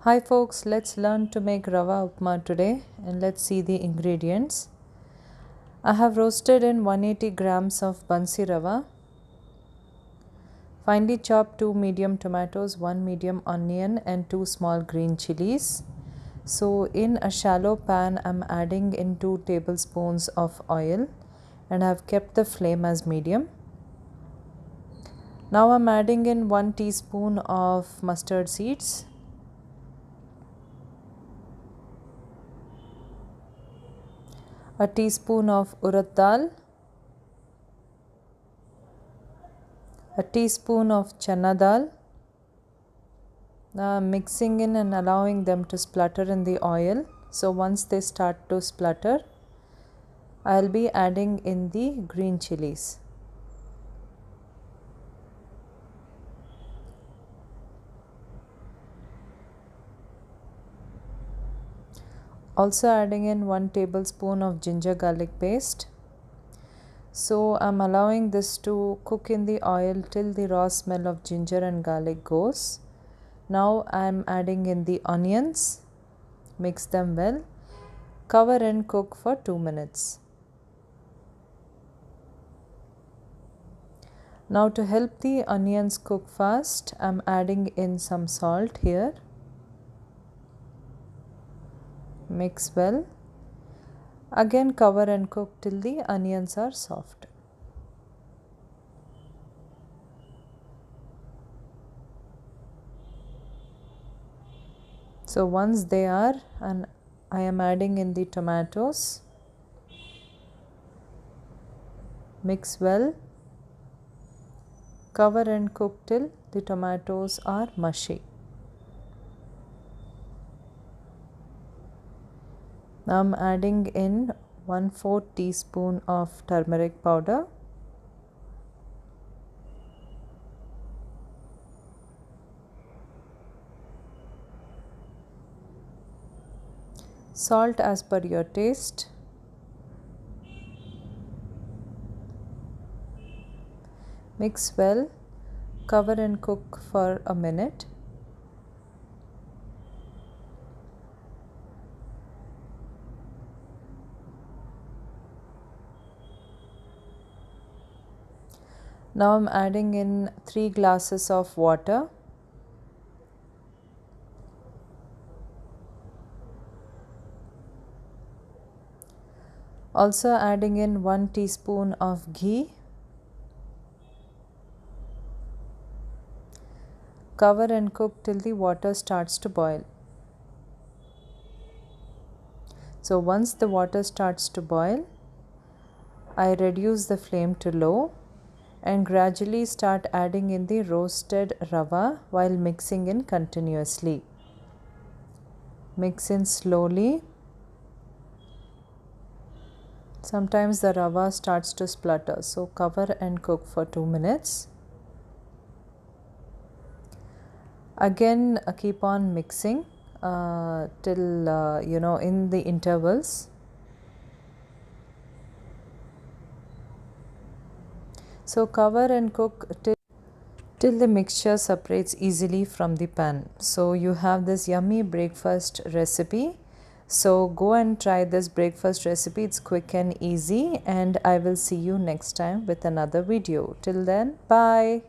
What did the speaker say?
Hi folks, let's learn to make Rava Upma today and let's see the ingredients. I have roasted in 180 grams of Bansi Rava. Finely chopped 2 medium tomatoes, 1 medium onion and 2 small green chilies. So in a shallow pan I am adding in 2 tablespoons of oil and I have kept the flame as medium. Now I am adding in 1 teaspoon of mustard seeds, a teaspoon of urad dal, a teaspoon of chana dal. Now I'm mixing in and allowing them to splutter in the oil. So once they start to splutter, I'll be adding in the green chilies. Also adding in 1 tablespoon of ginger garlic paste. So I'm allowing this to cook in the oil till the raw smell of ginger and garlic goes. Now I'm adding in the onions, mix them well, cover and cook for 2 minutes. Now to help the onions cook fast, I'm adding in some salt here. Mix well. Again cover and cook till the onions are soft. So once they are, and I am adding in the tomatoes. Mix well. Cover and cook till the tomatoes are mushy. Now I am adding in 1/4 teaspoon of turmeric powder. Salt as per your taste. Mix well, cover and cook for a minute. Now I'm adding in 3 glasses of water. Also adding in 1 teaspoon of ghee. Cover and cook till the water starts to boil. So once the water starts to boil, I reduce the flame to low and gradually start adding in the roasted rava while mixing in continuously. Mix in slowly. Sometimes the rava starts to splutter, so cover and cook for 2 minutes. Again keep on mixing till in the intervals. So cover and cook till the mixture separates easily from the pan. So you have this yummy breakfast recipe. So go and try this breakfast recipe. It's quick and easy, and I will see you next time with another video. Till then, bye.